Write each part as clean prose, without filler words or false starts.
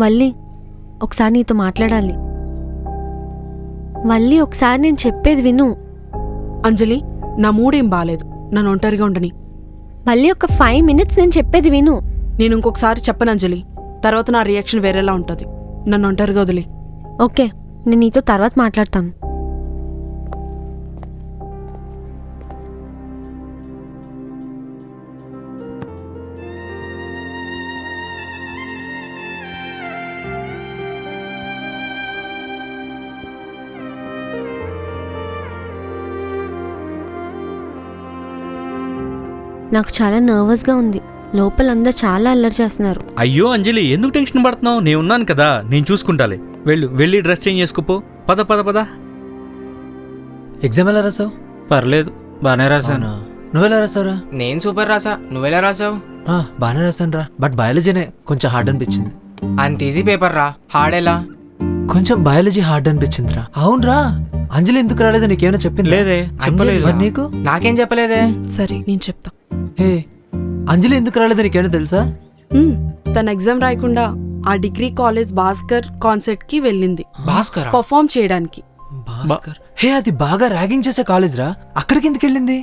వల్లి, ఒకసారి నీతో మాట్లాడాలి. వల్లి, ఒకసారి నేను చెప్పేది విను. అంజలి, నా మూడేం బాలేదు, నన్ను ఒంటరిగా ఉండని. వల్లి, ఒక 5 minutes నేను చెప్పేది విను. నేను ఇంకొకసారి చెప్పను అంజలి, తర్వాత నా రియాక్షన్ వేరేలా ఉంటుంది. నన్ను ఒంటరిగా వదిలి. ఓకే, నేను నీతో తర్వాత మాట్లాడతాను. నాకు చాలా నర్వస్గా ఉంది. లోపలందరూ చాలా అల్లరి చేస్తున్నారు. అయ్యో అంజలి, ఎందుకు టెన్షన్ పడుతున్నావు? నేను ఉన్నాను కదా, నేను చూసుకుంటాలే. వెళ్ళి డ్రెస్ చేంజ్ చేసుకోపో. పద పద పద. ఎగ్జామ్ ఎలా రాసావు? పర్లేదు, బాగానే రాశాను. నువ్వెలా రాసావురా? నేను సూపర్ రాసా. నువ్వెలా రాసావు? బాగానే రాసాను రా, బట్ బయాలజీనే కొంచెం హార్డ్ అనిపించింది. అంత ఈజీ పేపర్ రా, హార్డ్ ఎలా? కొంచెం బయాలజీ హార్డ్ అనిపించింది రా. అవునరా, అంజలి ఎందుకు రాలేదు నీకేమైనా చెప్పింది? లేదే, చెప్పలేదు. మరి నీకు? నాకేం చెప్పలేదే. సరే, నేను చెప్తా. హే, అంజలి ఎందుకు రాలేదు నీకేమైనా తెలుసా? తన ఎగ్జామ్ రాయకుండా ఆ డిగ్రీ కాలేజ్ భాస్కర్ కాన్సర్ట్ కి వెళ్ళింది, భాస్కర్ పర్ఫామ్ చేయడానికి. భాస్కర్? హే, అది బాగా ర్యాగింగ్ చేసే కాలేజ్ రా, అక్కడికి ఎందుకు వెళ్ళింది?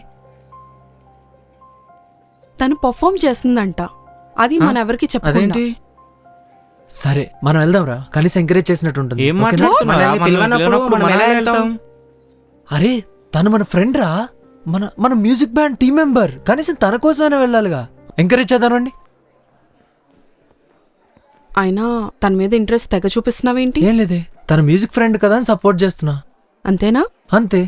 తను పర్ఫామ్ చేస్తుందంట, అది మన ఎవరికి చెప్పండి. అదేంటి? సరే, మనం వెళ్దాంరా, కనీసం ఎంకరేజ్ చేసినట్టు ఉంటుంది. ఏం ఓకేనా? మాట్లాడుతున్నావు? మనల్ని పిలవనప్పుడు మనం ఎలా వెళ్తాం? అరే, తను మన ఫ్రెండ్ రా, మన మ్యూజిక్ బ్యాండ్ టీం మెంబర్. కనీసం తన కోసమైనా వెళ్ళాలిగా. ఎంకరేజ్ చేద్దామండి. అయినా తన మీద ఇంట్రెస్ట్ తెగ చూపిస్తున్నావేంటి? ఏం లేదే, తన మ్యూజిక్ ఫ్రెండ్ కదా అని సపోర్ట్ చేస్తున్నా. అంతేనా? అంతే.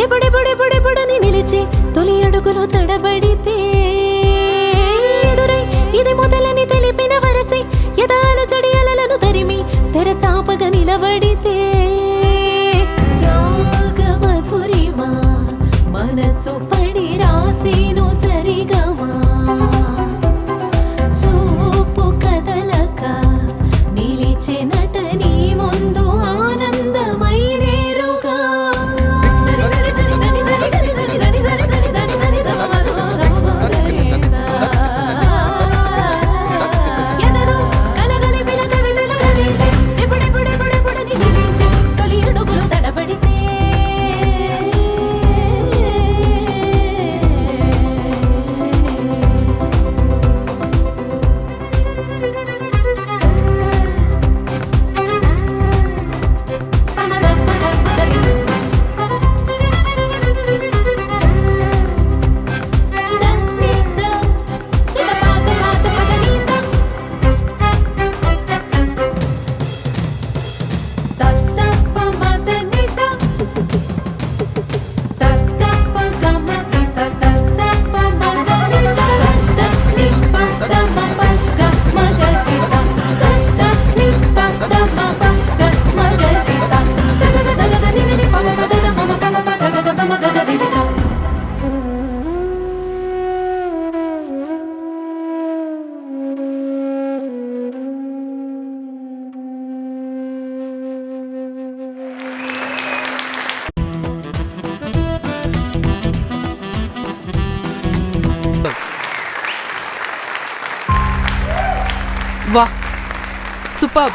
ఎప్పుడెప్పుడెప్పుడెప్పుడని నిలిచి తొలి అడుగులో తడబడితే ఎదురై ఇది మొదలని తెలిపిన వరసై యదాల చడి అలలను తరిమి తెరచాపగా నిలబడితే రాగ మధురిమా మనసు పడి రాసేను సరిగమా చూపు కదలక నిలిచెనట నీ ముందు ఆనందమై నేరుగా వాహ్, సూపర్.